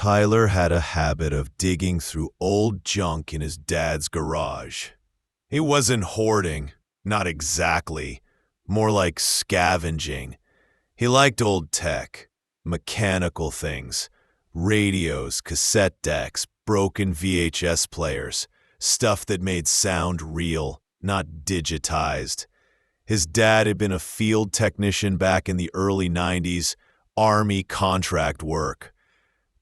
Tyler had a habit of digging through old junk in his dad's garage. He wasn't hoarding, not exactly, more like scavenging. He liked old tech, mechanical things, radios, cassette decks, broken VHS players, stuff that made sound real, not digitized. His dad had been a field technician back in the early 90s, Army contract work.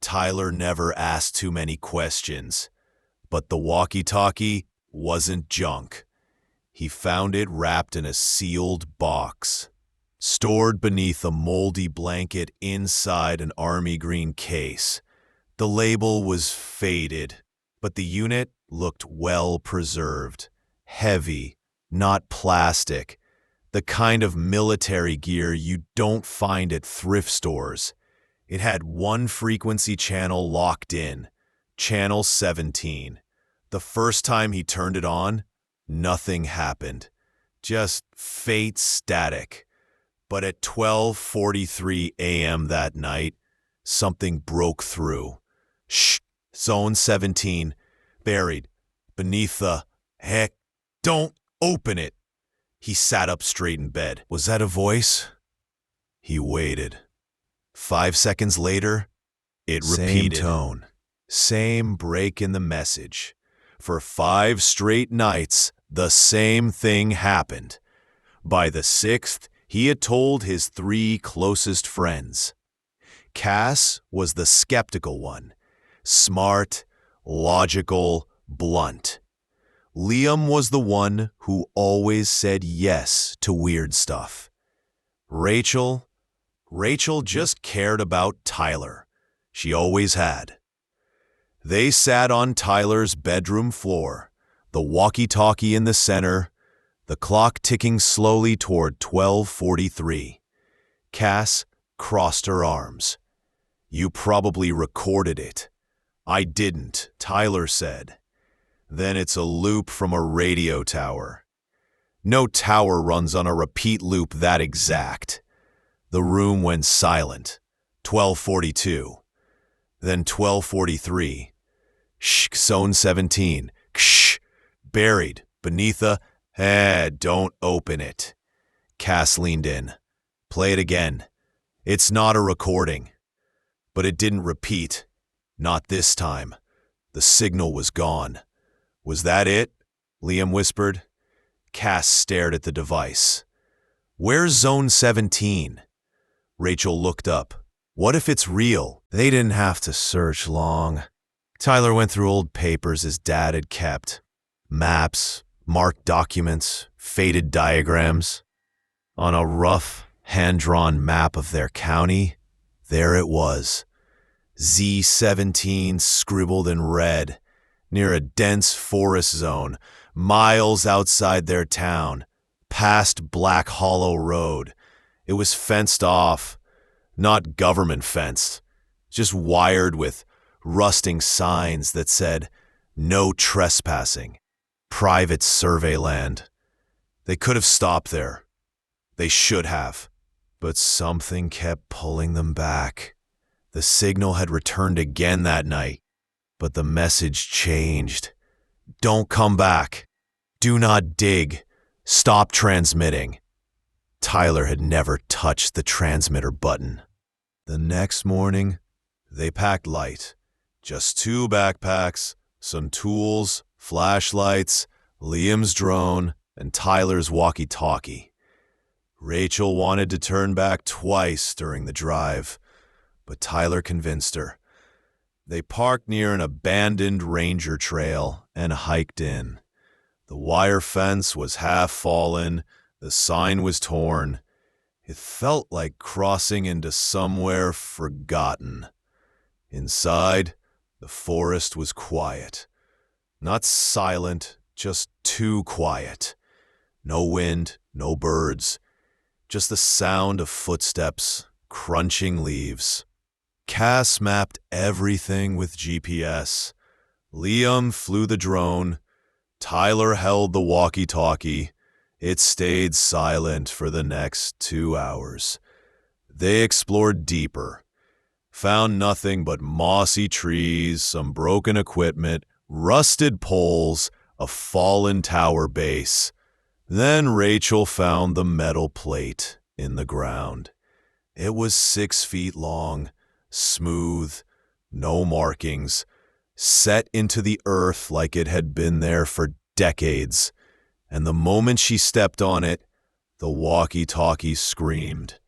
Tyler never asked too many questions. But the walkie-talkie wasn't junk. He found it wrapped in a sealed box, stored beneath a moldy blanket inside an army green case. The label was faded, but the unit looked well preserved, heavy, not plastic, the kind of military gear you don't find at thrift stores. It had one frequency channel locked in, channel 17. The first time he turned it on, nothing happened, just faint static. But at 12:43 a.m. that night, something broke through. Shh, Zone 17, buried beneath the... Heck, don't open it. He sat up straight in bed. Was that a voice? He waited. 5 seconds later, it repeated. Same tone, same break in the message. For 5 straight nights, the same thing happened. By the 6th, he had told his 3 closest friends. Cass was the skeptical one, smart, logical, blunt. Liam was the one who always said yes to weird stuff. Rachel just cared about Tyler. She always had. They sat on Tyler's bedroom floor, the walkie-talkie in the center, the clock ticking slowly toward 12:43. Cass crossed her arms. You probably recorded it. I didn't, Tyler said. Then it's a loop from a radio tower. No tower runs on a repeat loop that exact. The room went silent. 12:42. Then 12:43. Shh, Zone 17. Ksh, buried beneath a... don't open it. Cass leaned in. Play it again. It's not a recording. But it didn't repeat. Not this time. The signal was gone. Was that it? Liam whispered. Cass stared at the device. Where's Zone 17? Rachel looked up. What if it's real? They didn't have to search long. Tyler went through old papers his dad had kept. Maps, marked documents, faded diagrams. On a rough, hand-drawn map of their county, there it was. Z17 scribbled in red, near a dense forest zone, miles outside their town, past Black Hollow Road. It was fenced off, not government fenced, just wired with rusting signs that said, no trespassing, private survey land. They could have stopped there. They should have. But something kept pulling them back. The signal had returned again that night, but the message changed. Don't come back. Do not dig. Stop transmitting. Tyler had never touched the transmitter button. The next morning, they packed light. Just 2 backpacks, some tools, flashlights, Liam's drone, and Tyler's walkie-talkie. Rachel wanted to turn back twice during the drive, but Tyler convinced her. They parked near an abandoned ranger trail and hiked in. The wire fence was half fallen, the sign was torn. It felt like crossing into somewhere forgotten. Inside, the forest was quiet. Not silent, just too quiet. No wind, no birds. Just the sound of footsteps, crunching leaves. Cass mapped everything with GPS. Liam flew the drone. Tyler held the walkie-talkie. It stayed silent for the next 2 hours. They explored deeper. Found nothing but mossy trees, some broken equipment, rusted poles, a fallen tower base. Then Rachel found the metal plate in the ground. It was 6 feet long, smooth, no markings, set into the earth like it had been there for decades. And the moment she stepped on it, the walkie-talkie screamed,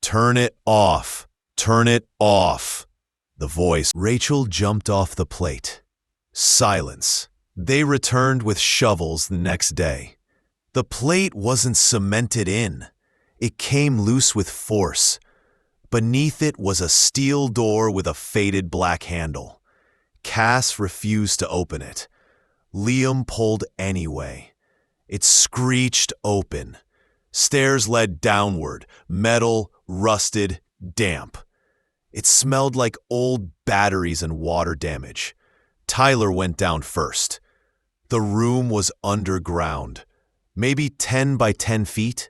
"Turn it off! Turn it off!" The voice. Rachel jumped off the plate. Silence. They returned with shovels the next day. The plate wasn't cemented in. It came loose with force. Beneath it was a steel door with a faded black handle. Cass refused to open it. Liam pulled anyway. It screeched open. Stairs led downward, metal, rusted, damp. It smelled like old batteries and water damage. Tyler went down first. The room was underground, maybe 10 by 10 feet.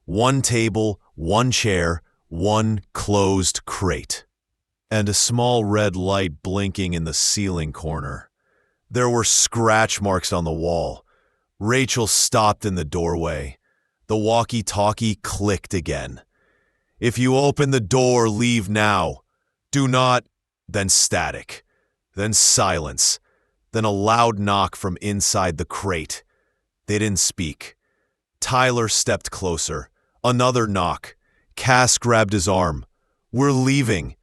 One table, one chair, one closed crate, and a small red light blinking in the ceiling corner. There were scratch marks on the wall. Rachel stopped in the doorway. The walkie-talkie clicked again. "If you open the door, leave now. Do not," then static, then silence, then a loud knock from inside the crate. They didn't speak. Tyler stepped closer. Another knock. Cass grabbed his arm. "We're leaving."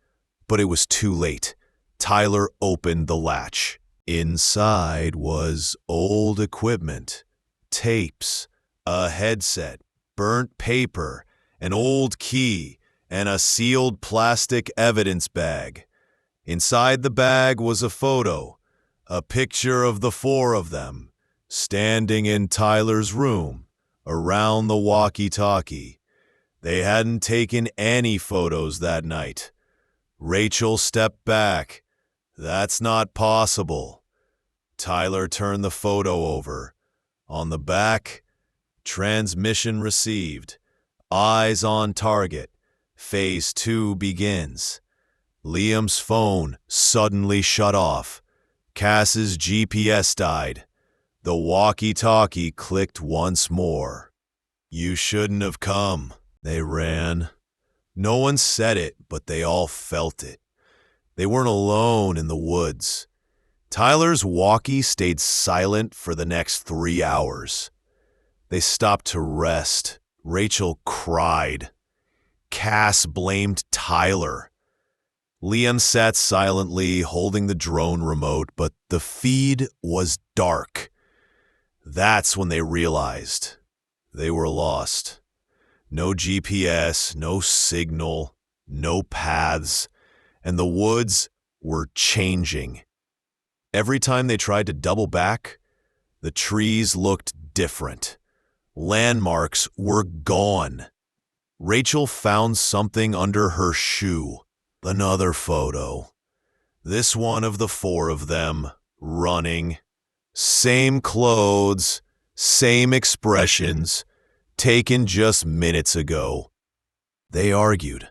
But it was too late. Tyler opened the latch. Inside was old equipment, tapes, a headset, burnt paper, an old key, and a sealed plastic evidence bag. Inside the bag was a photo, a picture of the 4 of them, standing in Tyler's room, around the walkie-talkie. They hadn't taken any photos that night. Rachel stepped back. "That's not possible." Tyler turned the photo over. On the back, "Transmission received. Eyes on target. Phase 2 begins." Liam's phone suddenly shut off. Cass's GPS died. The walkie-talkie clicked once more. "You shouldn't have come." They ran. No one said it, but they all felt it. They weren't alone in the woods. Tyler's walkie stayed silent for the next 3 hours. They stopped to rest. Rachel cried. Cass blamed Tyler. Liam sat silently, holding the drone remote, but the feed was dark. That's when they realized they were lost. No GPS, no signal, no paths, and the woods were changing. Every time they tried to double back, the trees looked different. Landmarks were gone. Rachel found something under her shoe. Another photo. This one of the 4 of them, running. Same clothes, same expressions, taken just minutes ago. They argued.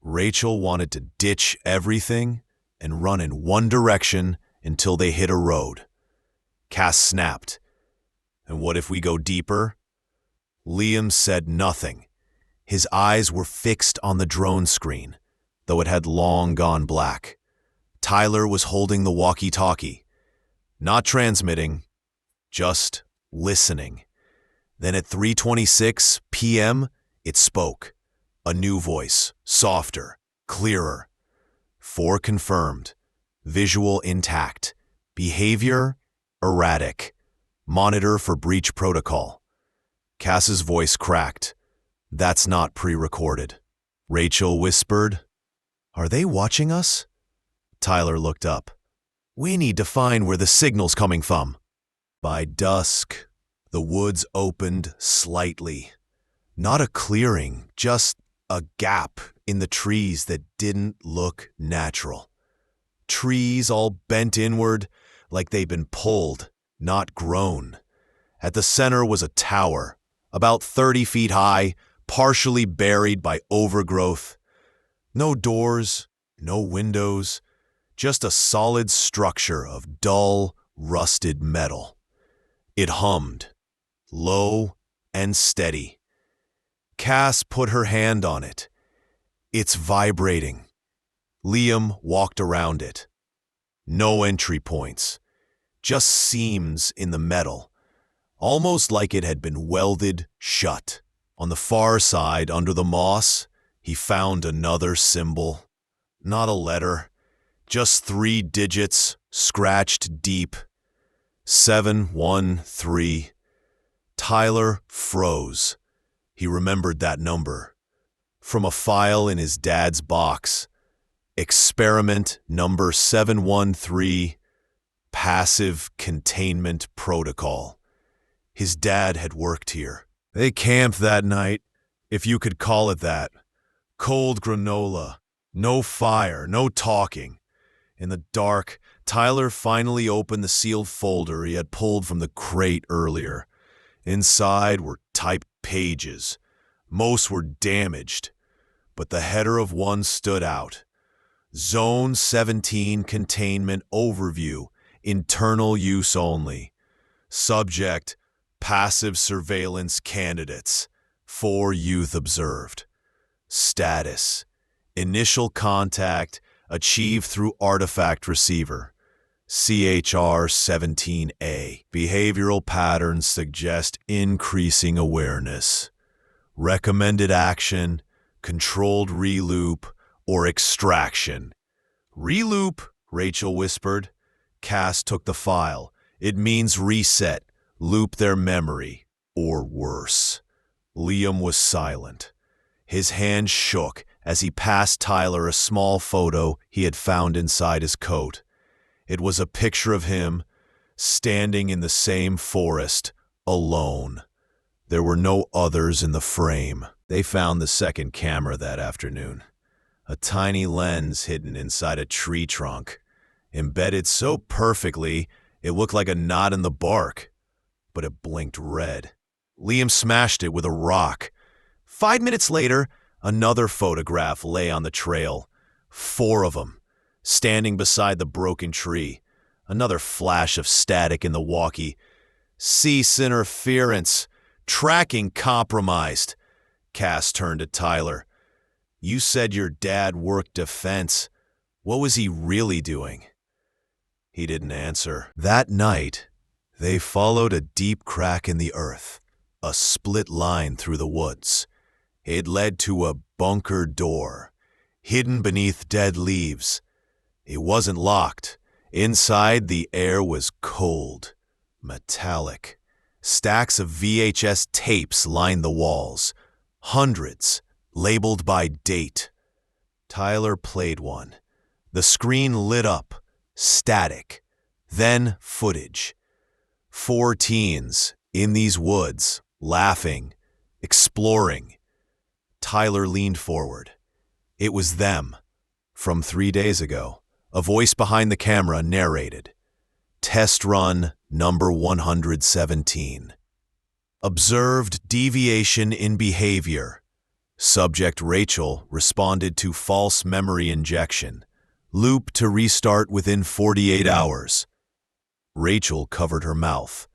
Rachel wanted to ditch everything and run in one direction until they hit a road. Cass snapped. "And what if we go deeper?" Liam said nothing. His eyes were fixed on the drone screen, though it had long gone black. Tyler was holding the walkie-talkie, not transmitting, just listening. Then at 3:26 p.m., it spoke. A new voice, softer, clearer. 4 confirmed. Visual intact. Behavior erratic. Monitor for breach protocol. Cass's voice cracked. "That's not pre-recorded." Rachel whispered, "Are they watching us?" Tyler looked up. "We need to find where the signal's coming from." By dusk, the woods opened slightly. Not a clearing, just a gap in the trees that didn't look natural. Trees all bent inward like they'd been pulled, not grown. At the center was a tower, about 30 feet high, partially buried by overgrowth. No doors, No windows, just a solid structure of dull, rusted metal. It hummed, low and steady. Cass put her hand on it. It's vibrating. Liam walked around it. No entry points, just seams in the metal, almost like it had been welded shut. On the far side, under the moss, he found another symbol. Not a letter, just 3 digits, scratched deep. 713. Tyler froze. He remembered that number. From a file in his dad's box. Experiment number 713, Passive Containment Protocol. His dad had worked here. They camped that night, if you could call it that. Cold granola, no fire, no talking. In the dark, Tyler finally opened the sealed folder he had pulled from the crate earlier. Inside were typed pages. Most were damaged, but the header of one stood out. Zone 17 Containment Overview, Internal Use Only. Subject, Passive Surveillance Candidates. 4 youth observed. Status, Initial Contact achieved through Artifact Receiver. CHR 17A. Behavioral patterns suggest increasing awareness. Recommended action, controlled reloop, or extraction. Reloop, Rachel whispered. Cass took the file. It means reset, loop their memory, or worse. Liam was silent. His hand shook as he passed Tyler a small photo he had found inside his coat. It was a picture of him, standing in the same forest, alone. There were no others in the frame. They found the second camera that afternoon. A tiny lens hidden inside a tree trunk, embedded so perfectly it looked like a knot in the bark, but it blinked red. Liam smashed it with a rock. 5 minutes later, another photograph lay on the trail. 4 of them, standing beside the broken tree. Another flash of static in the walkie. Cease interference. Tracking compromised. Cass turned to Tyler. You said your dad worked defense. What was he really doing? He didn't answer. That night, they followed a deep crack in the earth, a split line through the woods. It led to a bunker door, hidden beneath dead leaves. It wasn't locked. Inside, the air was cold, metallic. Stacks of VHS tapes lined the walls. Hundreds, labeled by date. Tyler played one. The screen lit up, static, then footage. 4 teens in these woods, laughing, exploring. Tyler leaned forward. It was them, from 3 days ago. A voice behind the camera narrated. Test run number 117. Observed deviation in behavior. Subject Rachel responded to false memory injection. Loop to restart within 48 hours. Rachel covered her mouth.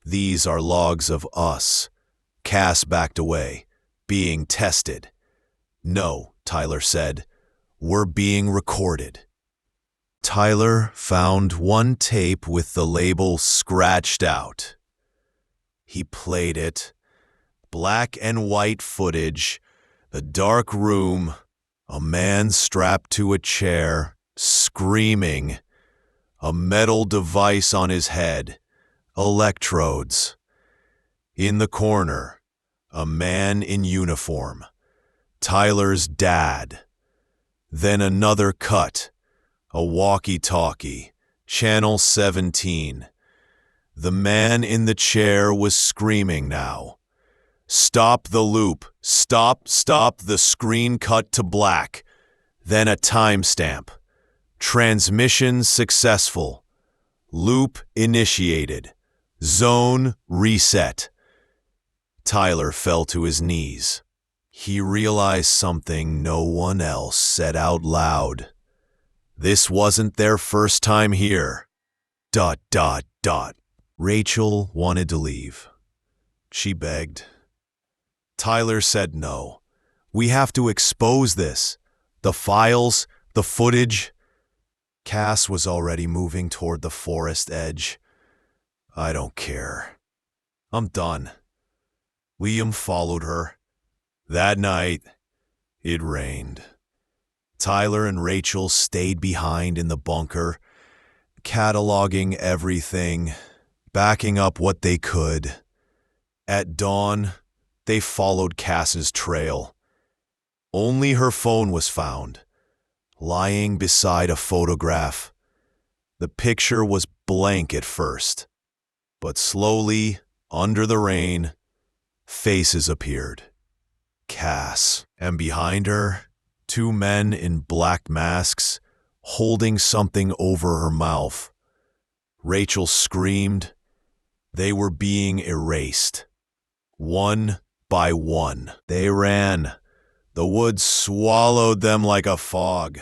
These are logs of us. Cass backed away. Being tested. No, Tyler said. We're being recorded. Tyler found one tape with the label scratched out. He played it. Black and white footage. A dark room, a man strapped to a chair, screaming, a metal device on his head, electrodes. In the corner, a man in uniform, Tyler's dad. Then another cut, a walkie-talkie, channel 17. The man in the chair was screaming now. Stop the loop. Stop. The screen cut to black. Then a timestamp. Transmission successful. Loop initiated. Zone reset. Tyler fell to his knees. He realized something no one else said out loud. This wasn't their first time here. ... Rachel wanted to leave. She begged. Tyler said no. We have to expose this. The files, the footage. Cass was already moving toward the forest edge. I don't care. I'm done. Liam followed her. That night, it rained. Tyler and Rachel stayed behind in the bunker, cataloging everything, backing up what they could. At dawn, they followed Cass's trail. Only her phone was found, lying beside a photograph. The picture was blank at first, but slowly, under the rain, faces appeared. Cass, and behind her, two men in black masks, holding something over her mouth. Rachel screamed. They were being erased. One by one, they ran. The woods swallowed them like a fog.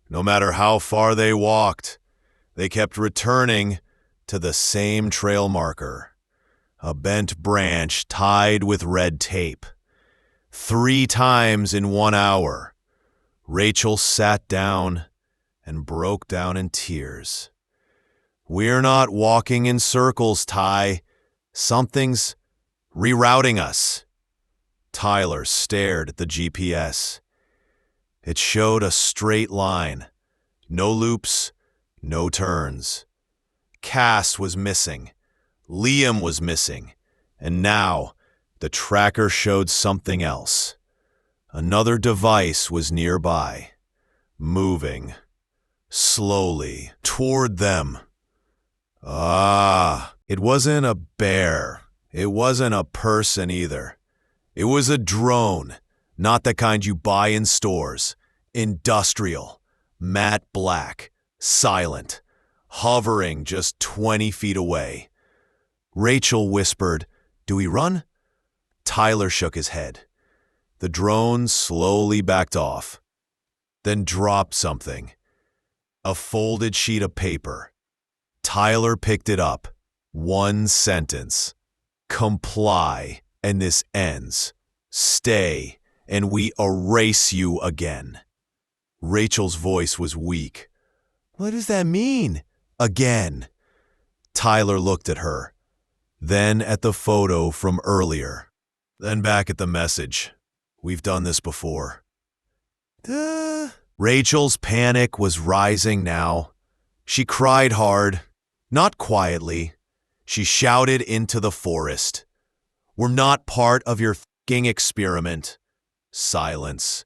No matter how far they walked, they kept returning to the same trail marker, a bent branch tied with red tape. 3 times in 1 hour, Rachel sat down and broke down in tears. We're not walking in circles, Ty. Something's rerouting us. Tyler stared at the GPS. It showed a straight line. No loops, no turns. Cass was missing. Liam was missing. And now, the tracker showed something else. Another device was nearby, moving slowly toward them. It wasn't a bear. It wasn't a person either. It was a drone, not the kind you buy in stores. Industrial, matte black, silent, hovering just 20 feet away. Rachel whispered, "Do we run?" Tyler shook his head. The drone slowly backed off, then dropped something. A folded sheet of paper. Tyler picked it up. 1 sentence. Comply, and this ends. Stay, and we erase you again. Rachel's voice was weak. What does that mean? Again. Tyler looked at her, then at the photo from earlier, then back at the message. We've done this before. Rachel's panic was rising now. She cried hard, not quietly. She shouted into the forest. We're not part of your f***ing experiment. Silence.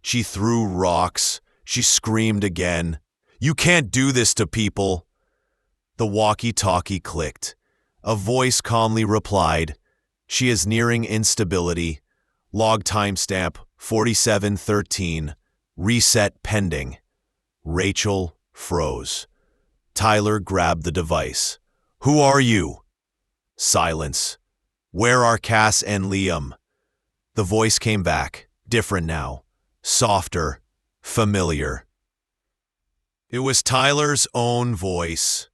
She threw rocks. She screamed again. You can't do this to people. The walkie-talkie clicked. A voice calmly replied, She is nearing instability. Log timestamp 4713. Reset pending. Rachel froze. Tyler grabbed the device. Who are you? Silence. Where are Cass and Liam? The voice came back, different now, softer, familiar. It was Tyler's own voice.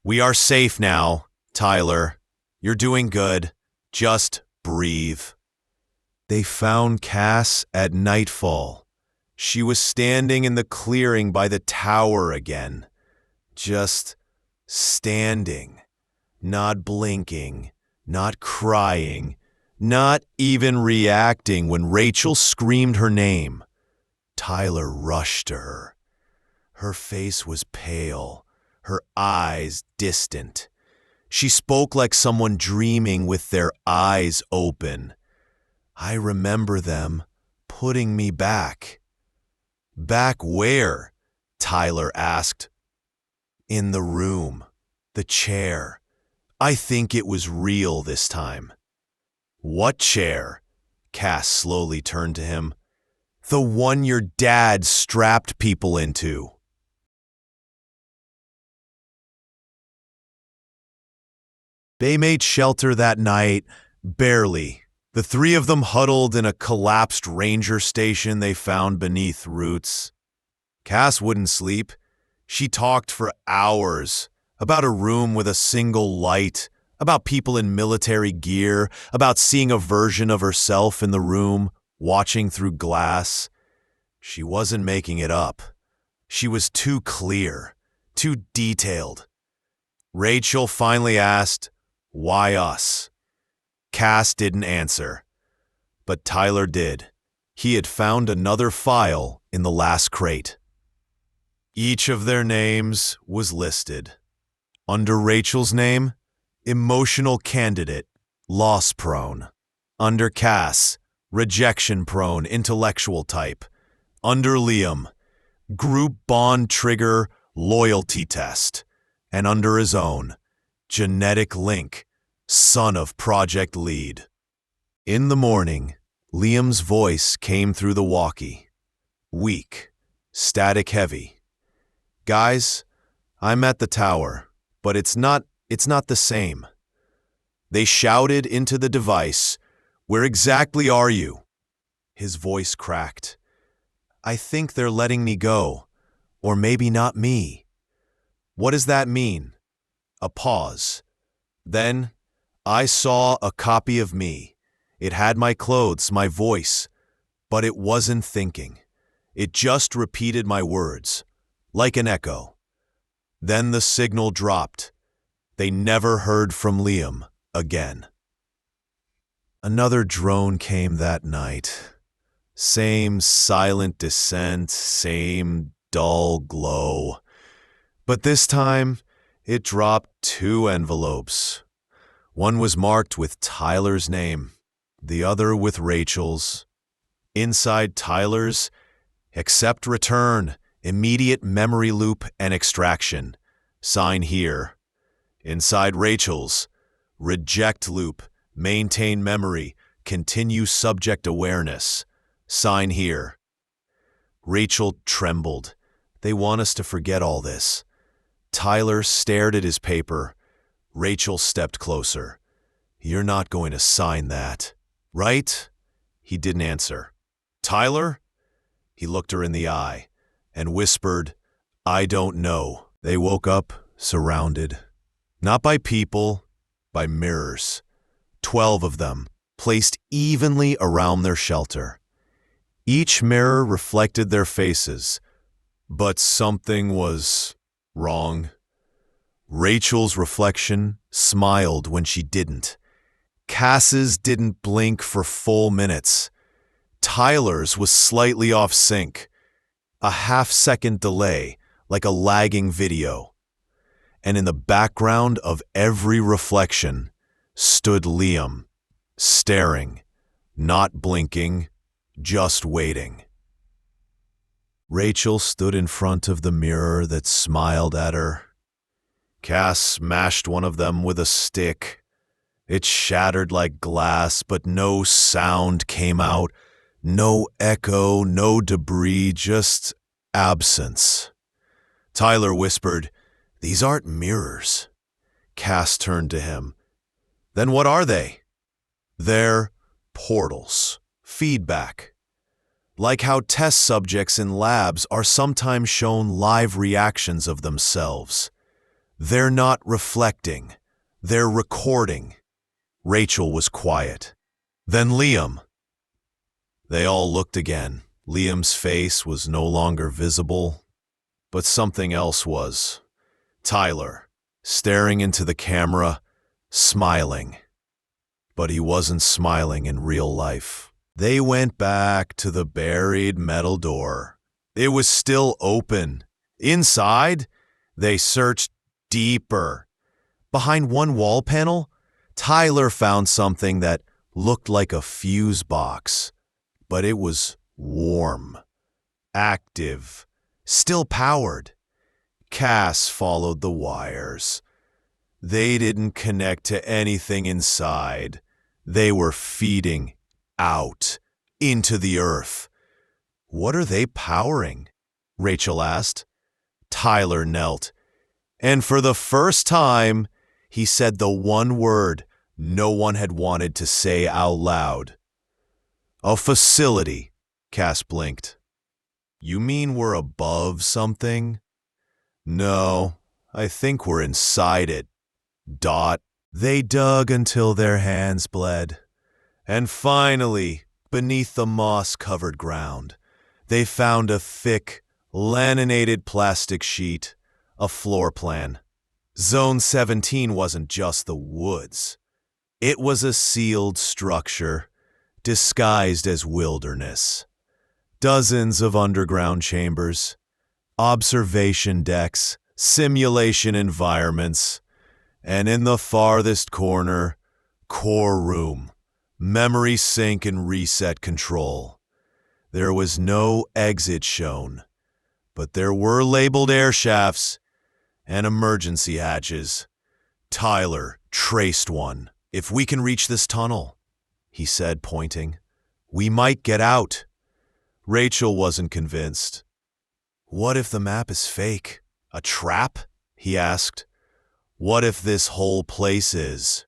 We are safe now, Tyler. You're doing good. Just breathe. They found Cass at nightfall. She was standing in the clearing by the tower again. Just standing, not blinking, not crying, not even reacting when Rachel screamed her name. Tyler rushed to her. Her face was pale, her eyes distant. She spoke like someone dreaming with their eyes open. I remember them putting me back. Back where? Tyler asked. In the room, the chair. I think it was real this time. What chair? Cass slowly turned to him. The one your dad strapped people into. They made shelter that night, barely. The 3 of them huddled in a collapsed ranger station they found beneath roots. Cass wouldn't sleep. She talked for hours about a room with a single light, about people in military gear, about seeing a version of herself in the room, watching through glass. She wasn't making it up. She was too clear, too detailed. Rachel finally asked, "Why us?" Cass didn't answer, but Tyler did. He had found another file in the last crate. Each of their names was listed. Under Rachel's name, emotional candidate, loss prone. Under Cass, rejection prone, intellectual type. Under Liam, group bond trigger, loyalty test. And under his own, genetic link, son of project lead. In the morning, Liam's voice came through the walkie. Weak, static heavy. "Guys, I'm at the tower, but it's not the same." They shouted into the device, "Where exactly are you?" His voice cracked. "I think they're letting me go, or maybe not me." "What does that mean?" A pause. Then, "I saw a copy of me. It had my clothes, my voice, but it wasn't thinking. It just repeated my words, like an echo." Then the signal dropped. They never heard from Liam again. Another drone came that night. Same silent descent, same dull glow. But this time, it dropped 2 envelopes. One was marked with Tyler's name, the other with Rachel's. Inside Tyler's, accept return, immediate memory loop and extraction. Sign here. Inside Rachel's, reject loop, maintain memory, continue subject awareness. Sign here. Rachel trembled. They want us to forget all this. Tyler stared at his paper. Rachel stepped closer. "You're not going to sign that, right?" He didn't answer. "Tyler?" He looked her in the eye and whispered, "I don't know." They woke up surrounded. Not by people, by mirrors. 12 of them, placed evenly around their shelter. Each mirror reflected their faces, but something was wrong. Rachel's reflection smiled when she didn't. Cass's didn't blink for full minutes. Tyler's was slightly off sync, a half-second delay, like a lagging video. And in the background of every reflection stood Liam, staring, not blinking, just waiting. Rachel stood in front of the mirror that smiled at her. Cass smashed one of them with a stick. It shattered like glass, but no sound came out. No echo, no debris, just absence. Tyler whispered, "These aren't mirrors." Cass turned to him. "Then what are they?" "They're portals, feedback. Like how test subjects in labs are sometimes shown live reactions of themselves. They're not reflecting, they're recording." Rachel was quiet. "Then Liam." They all looked again. Liam's face was no longer visible, but something else was. Tyler, staring into the camera, smiling. But he wasn't smiling in real life. They went back to the buried metal door. It was still open. Inside, they searched deeper. Behind one wall panel, Tyler found something that looked like a fuse box, but it was warm, active, still powered. Cass followed the wires. They didn't connect to anything inside. They were feeding out into the earth. "What are they powering?" Rachel asked. Tyler knelt, and for the first time, he said the one word no one had wanted to say out loud. "A facility," Cass blinked. You mean we're above something? No, I think we're inside it. Dot. They dug until their hands bled. And finally, beneath the moss-covered ground, they found a thick, laminated plastic sheet, a floor plan. Zone 17 wasn't just the woods. It was a sealed structure, disguised as wilderness. Dozens of underground chambers, observation decks, simulation environments, and in the farthest corner, core room, memory sync and reset control. There was no exit shown, but there were labeled air shafts and emergency hatches. Tyler traced one. If we can reach this tunnel, he said, pointing, we might get out. Rachel wasn't convinced. What if the map is fake? A trap? He asked. What if this whole place is?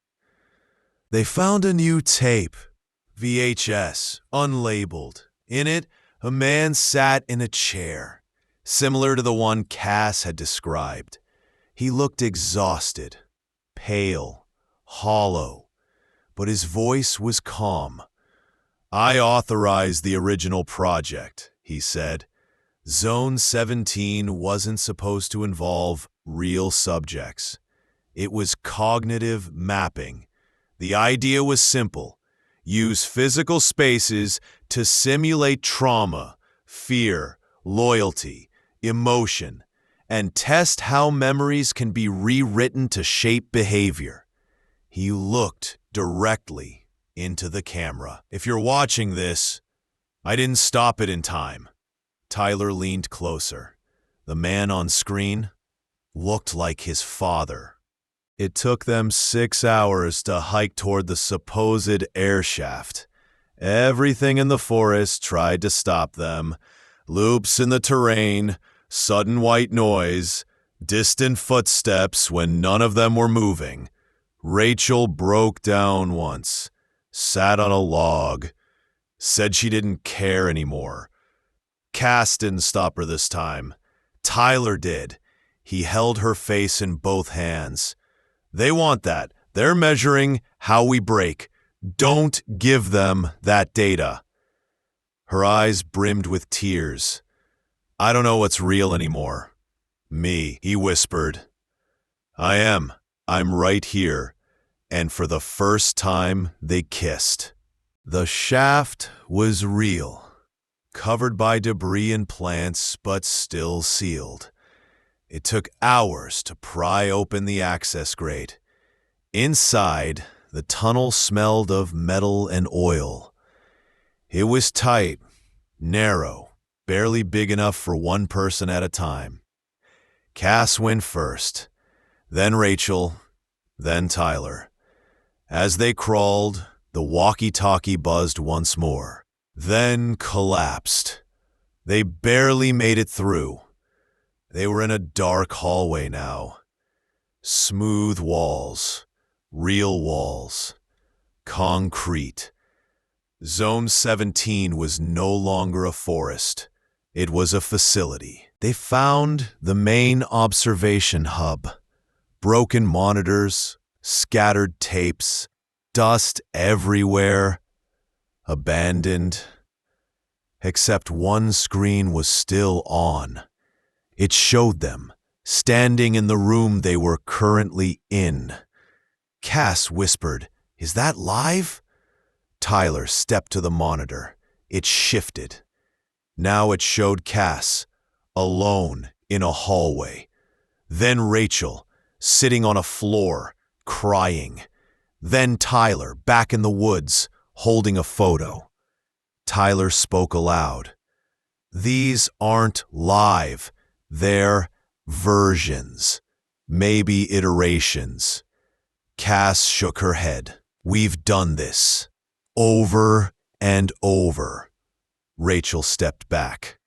They found a new tape, VHS, unlabeled. In it, a man sat in a chair, similar to the one Cass had described. He looked exhausted, pale, hollow, but his voice was calm. I authorized the original project, he said. Zone 17 wasn't supposed to involve real subjects. It was cognitive mapping. The idea was simple. Use physical spaces to simulate trauma, fear, loyalty, emotion, and test how memories can be rewritten to shape behavior. He looked directly into the camera. If you're watching this, I didn't stop it in time. Tyler leaned closer. The man on screen looked like his father. It took them 6 hours to hike toward the supposed air shaft. Everything in the forest tried to stop them. Loops in the terrain, sudden white noise, distant footsteps when none of them were moving. Rachel broke down once, sat on a log, said she didn't care anymore. Cass didn't stop her this time. Tyler did. He held her face in both hands. They want that. They're measuring how we break. Don't give them that data. Her eyes brimmed with tears. I don't know what's real anymore. Me, he whispered. I am. I'm right here. And for the first time, they kissed. The shaft was real. Covered by debris and plants, but still sealed. It took hours to pry open the access grate. Inside, the tunnel smelled of metal and oil. It was tight, narrow, barely big enough for one person at a time. Cass went first, then Rachel, then Tyler. As they crawled, the walkie-talkie buzzed once more, then collapsed. They barely made it through. They were in a dark hallway now. Smooth walls, real walls, concrete. Zone 17 was no longer a forest. It was a facility. They found the main observation hub. Broken monitors, scattered tapes, dust everywhere. Abandoned. Except one screen was still on. It showed them, standing in the room they were currently in. Cass whispered, "Is that live?" Tyler stepped to the monitor. It shifted. Now it showed Cass, alone in a hallway. Then Rachel, sitting on a floor, crying. Then Tyler, back in the woods, holding a photo. Tyler spoke aloud. "These aren't live. They're versions, maybe iterations." Cass shook her head. "We've done this. Over and over." Rachel stepped back.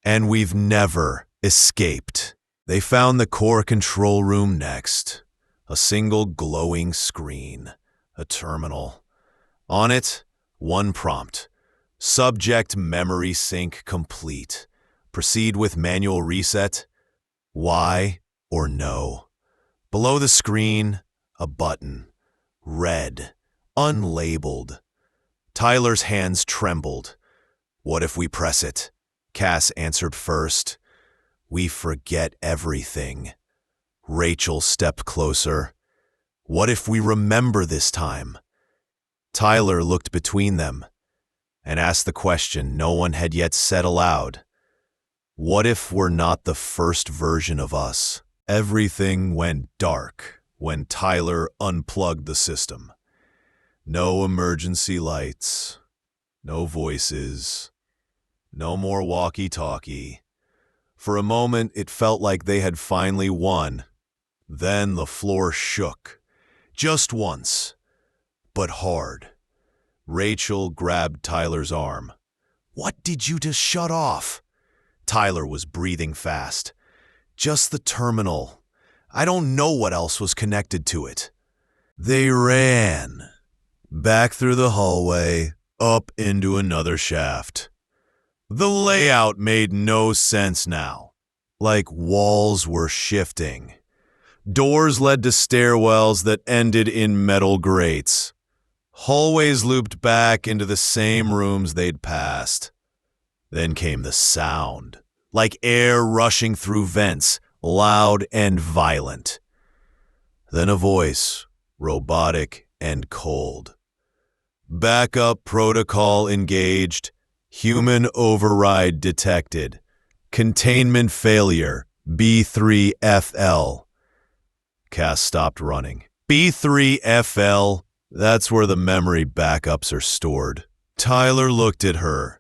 "And we've never escaped." They found the core control room next. A single glowing screen. A terminal. On it, one prompt. Subject memory sync complete. Proceed with manual reset. Why or no? Below the screen, a button. Red. Unlabeled. Tyler's hands trembled. What if we press it? Cass answered first. We forget everything. Rachel stepped closer. What if we remember this time? Tyler looked between them and asked the question no one had yet said aloud. What if we're not the first version of us? Everything went dark when Tyler unplugged the system. No emergency lights, no voices, no more walkie-talkie. For a moment, it felt like they had finally won. Then the floor shook. Just once, but hard. Rachel grabbed Tyler's arm. What did you just shut off? Tyler was breathing fast. Just the terminal. I don't know what else was connected to it. They ran. Back through the hallway, up into another shaft. The layout made no sense now. Like walls were shifting. Doors led to stairwells that ended in metal grates. Hallways looped back into the same rooms they'd passed. Then came the sound, like air rushing through vents, loud and violent. Then a voice, robotic and cold. Backup protocol engaged. Human override detected. Containment failure. B3FL. Cass stopped running. B3FL, that's where the memory backups are stored. Tyler looked at her.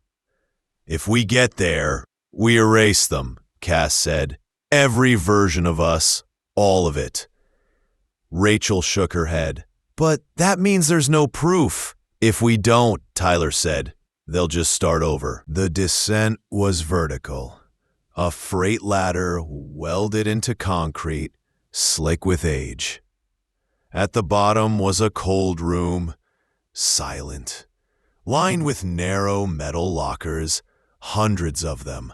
If we get there, we erase them, Cass said. Every version of us, all of it. Rachel shook her head. But that means there's no proof. If we don't, Tyler said, they'll just start over. The descent was vertical. A freight ladder welded into concrete, slick with age. At the bottom was a cold room, silent, lined with narrow metal lockers, hundreds of them.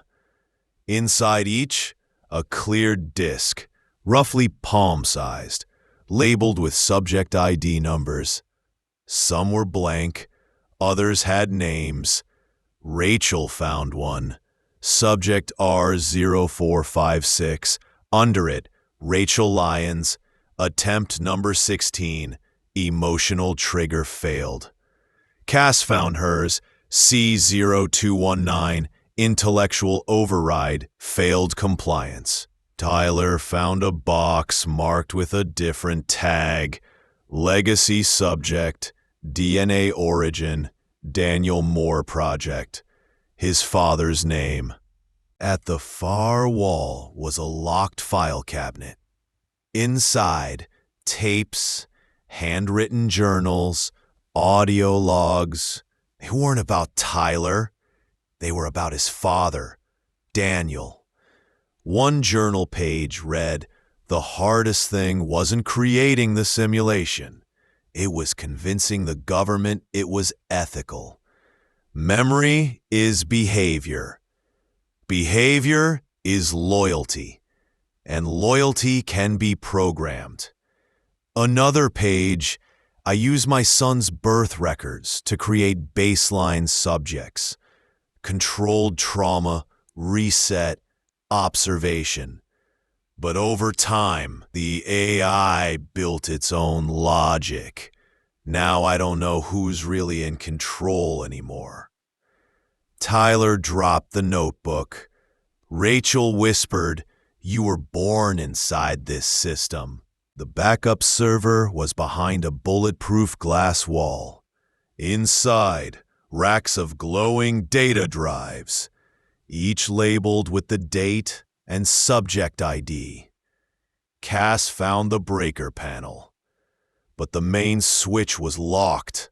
Inside each, a cleared disc, roughly palm-sized, labeled with subject ID numbers. Some were blank, others had names. Rachel found one, subject R0456. Under it, Rachel Lyons, attempt number 16, emotional trigger failed. Cass found hers, C0219, intellectual override, failed compliance. Tyler found a box marked with a different tag, legacy subject, DNA origin, Daniel Moore Project, his father's name. At the far wall was a locked file cabinet. Inside, tapes, handwritten journals, audio logs. They weren't about Tyler. They were about his father, Daniel. One journal page read, "The hardest thing wasn't creating the simulation. It was convincing the government it was ethical. Memory is behavior. Behavior is loyalty. And loyalty can be programmed." Another page, "I use my son's birth records to create baseline subjects. Controlled trauma, reset, observation. But over time, the AI built its own logic. Now I don't know who's really in control anymore." Tyler dropped the notebook. Rachel whispered, "You were born inside this system." The backup server was behind a bulletproof glass wall. Inside, racks of glowing data drives, each labeled with the date and subject ID. Cass found the breaker panel, but the main switch was locked.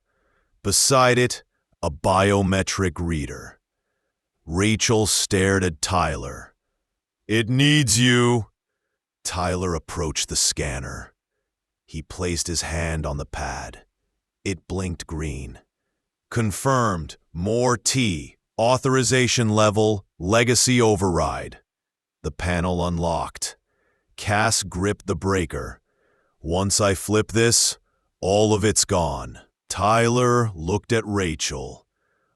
Beside it, a biometric reader. Rachel stared at Tyler. "It needs you." Tyler approached the scanner. He placed his hand on the pad. It blinked green. "Confirmed. More T. Authorization level Legacy override. The panel unlocked. Cass gripped the breaker. Once I flip this, all of it's gone. Tyler looked at Rachel.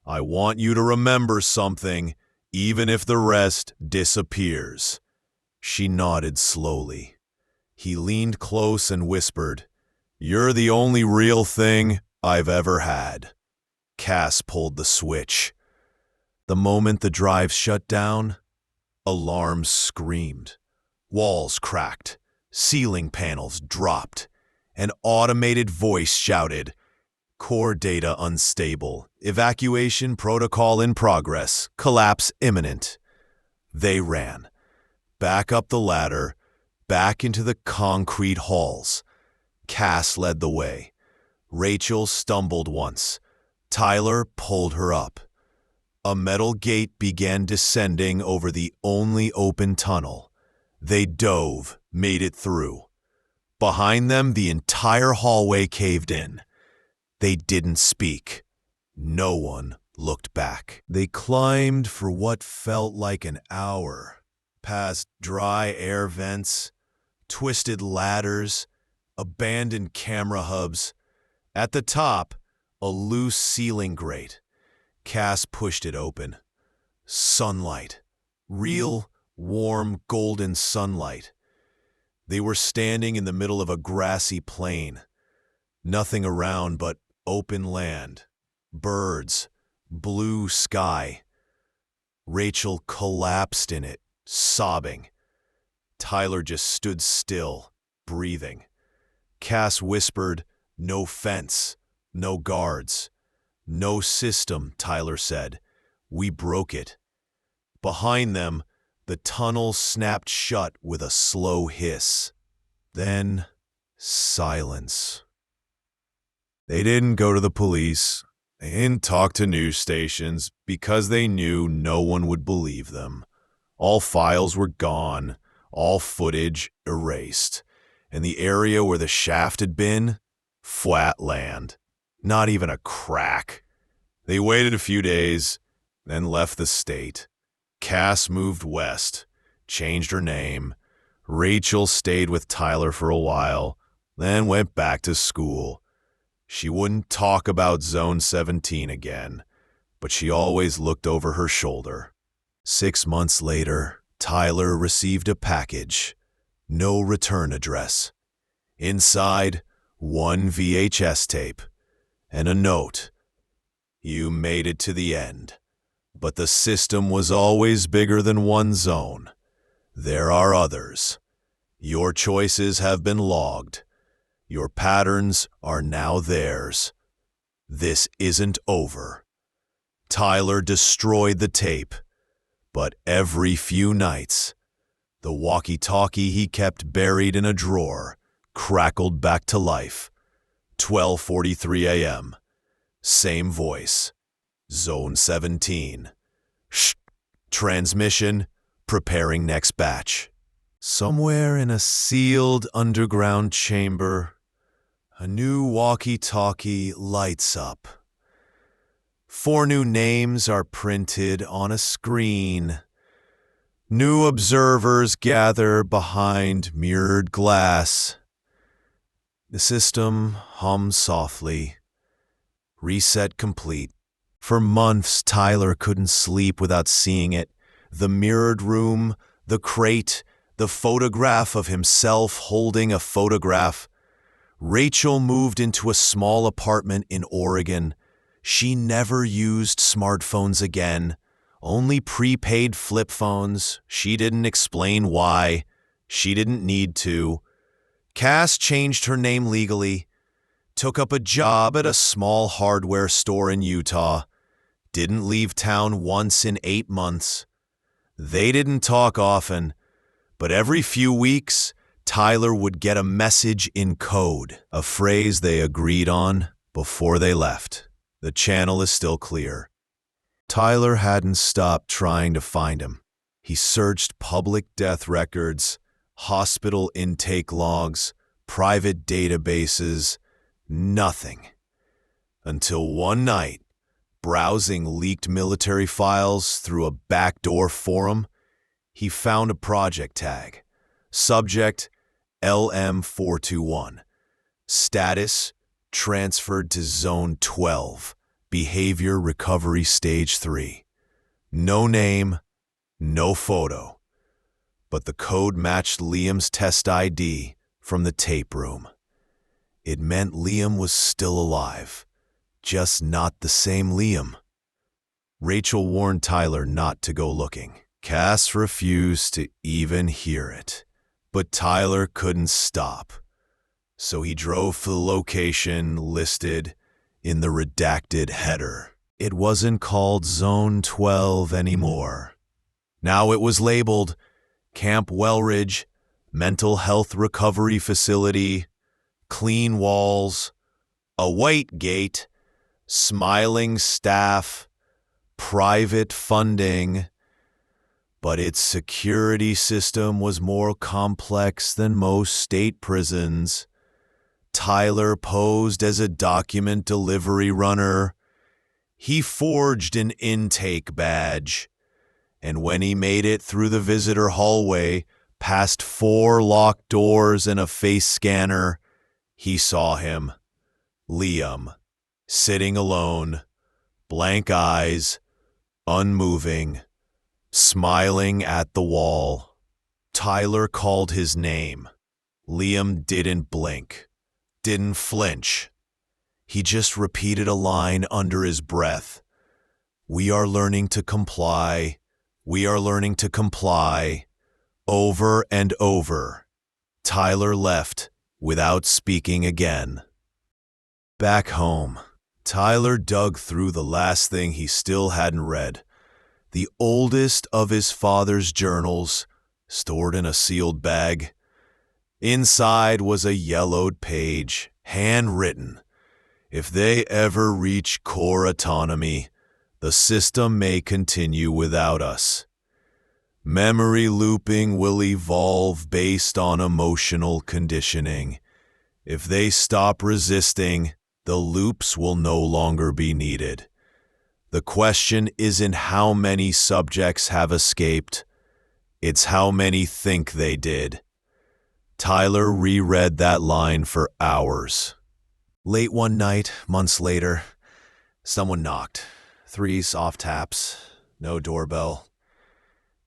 I want you to remember something, even if the rest disappears. She nodded slowly. He leaned close and whispered, You're the only real thing I've ever had. Cass pulled the switch. The moment the drive shut down, alarms screamed. Walls cracked, ceiling panels dropped. An automated voice shouted, Core data unstable, evacuation protocol in progress, collapse imminent. They ran, back up the ladder, back into the concrete halls. Cass led the way. Rachel stumbled once. Tyler pulled her up. A metal gate began descending over the only open tunnel. They dove, made it through. Behind them, the entire hallway caved in. They didn't speak. No one looked back. They climbed for what felt like an hour, past dry air vents, twisted ladders, abandoned camera hubs. At the top, a loose ceiling grate. Cass pushed it open. Sunlight. Real, warm, golden sunlight. They were standing in the middle of a grassy plain. Nothing around but open land, birds, blue sky. Rachel collapsed in it, sobbing. Tyler just stood still, breathing. Cass whispered, No fence, no guards. No system, Tyler said. We broke it. Behind them, the tunnel snapped shut with a slow hiss. Then, silence. They didn't go to the police. They didn't talk to news stations because they knew no one would believe them. All files were gone, all footage erased. And the area where the shaft had been, flat land. Not even a crack. They waited a few days, then left the state. Cass moved west, changed her name. Rachel stayed with Tyler for a while, then went back to school. She wouldn't talk about Zone 17 again, but she always looked over her shoulder. 6 months later, Tyler received a package. No return address. Inside, one VHS tape and a note. You made it to the end, but the system was always bigger than one zone. There are others. Your choices have been logged. Your patterns are now theirs. This isn't over. Tyler destroyed the tape, but every few nights, the walkie-talkie he kept buried in a drawer crackled back to life. 12:43 a.m. Same voice. Zone 17. Shh. Transmission. Preparing next batch. Somewhere in a sealed underground chamber, a new walkie-talkie lights up. 4 new names are printed on a screen. New observers gather behind mirrored glass. The system hums softly. Reset complete. For months, Tyler couldn't sleep without seeing it. The mirrored room, the crate, the photograph of himself holding a photograph. Rachel moved into a small apartment in Oregon. She never used smartphones again. Only prepaid flip phones. She didn't explain why. She didn't need to. Cass changed her name legally. Took up a job at a small hardware store in Utah. Didn't leave town once in 8 months. They didn't talk often, but every few weeks, Tyler would get a message in code, a phrase they agreed on before they left. The channel is still clear. Tyler hadn't stopped trying to find him. He searched public death records, hospital intake logs, private databases, nothing. Until one night, browsing leaked military files through a backdoor forum, he found a project tag. Subject LM421. Status transferred to Zone 12. Behavior Recovery Stage 3. No name, no photo. But the code matched Liam's test ID from the tape room. It meant Liam was still alive, just not the same Liam. Rachel warned Tyler not to go looking. Cass refused to even hear it, but Tyler couldn't stop. So he drove to the location listed in the redacted header. It wasn't called Zone 12 anymore. Now it was labeled Camp Wellridge, Mental Health Recovery Facility, Clean Walls, a white gate, smiling staff, private funding. But its security system was more complex than most state prisons. Tyler posed as a document delivery runner. He forged an intake badge. And when he made it through the visitor hallway, past 4 locked doors and a face scanner, he saw him, Liam, sitting alone, blank eyes, unmoving, smiling at the wall. Tyler called his name. Liam didn't blink, didn't flinch. He just repeated a line under his breath. "We are learning to comply. We are learning to comply." Over and over. Tyler left without speaking again. Back home, Tyler dug through the last thing he still hadn't read. The oldest of his father's journals, stored in a sealed bag. Inside was a yellowed page, handwritten. "If they ever reach core autonomy, the system may continue without us. Memory looping will evolve based on emotional conditioning. If they stop resisting, the loops will no longer be needed. The question isn't how many subjects have escaped, it's how many think they did." Tyler reread that line for hours. Late one night, months later, someone knocked. 3 soft taps, no doorbell.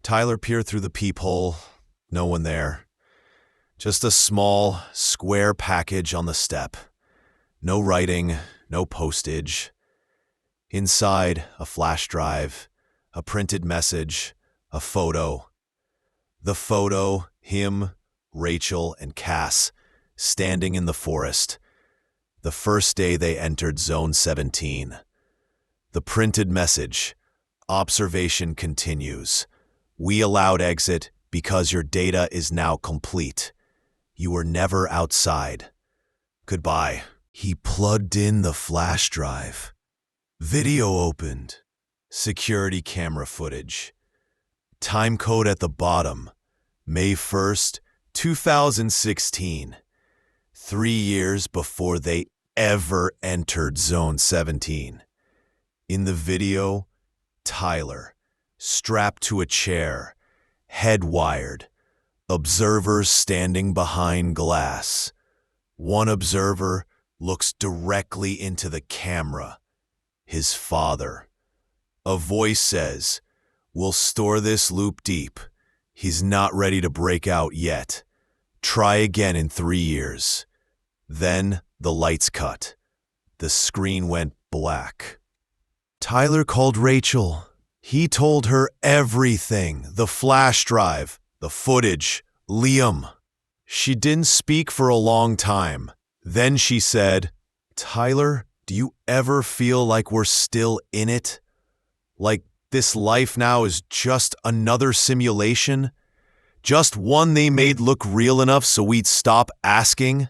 Tyler peered through the peephole, no one there. Just a small, square package on the step. No writing, no postage. Inside, a flash drive, a printed message, a photo. The photo, him, Rachel, and Cass, standing in the forest. The first day they entered Zone 17. The printed message, "Observation continues. We allowed exit because your data is now complete. You were never outside. Goodbye." He plugged in the flash drive. Video opened. Security camera footage. Time code at the bottom. May 1st, 2016. 3 years before they ever entered Zone 17. In the video, Tyler, strapped to a chair, head wired, observers standing behind glass. One observer looks directly into the camera, his father. A voice says, "We'll store this loop deep. He's not ready to break out yet. Try again in 3 years." Then the lights cut. The screen went black. Tyler called Rachel. He told her everything, the flash drive, the footage, Liam. She didn't speak for a long time. Then she said, "Tyler, do you ever feel like we're still in it? Like this life now is just another simulation? Just one they made look real enough so we'd stop asking?"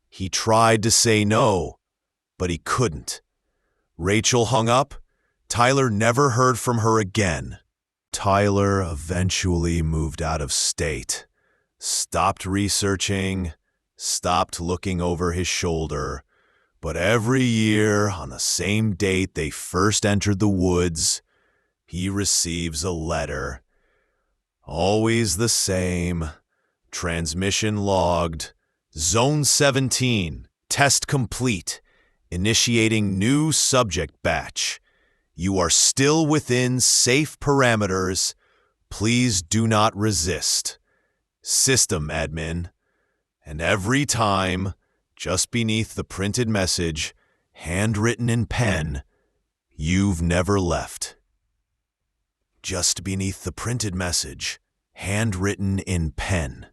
He tried to say no, but he couldn't. Rachel hung up. Tyler never heard from her again. Tyler eventually moved out of state, stopped researching, stopped looking over his shoulder, But every year, on the same date they first entered the woods, he receives a letter. Always the same. Transmission logged. Zone 17. Test complete. Initiating new subject batch. You are still within safe parameters. Please do not resist. System admin. And every time, just beneath the printed message, handwritten in pen, you've never left. Just beneath the printed message, handwritten in pen,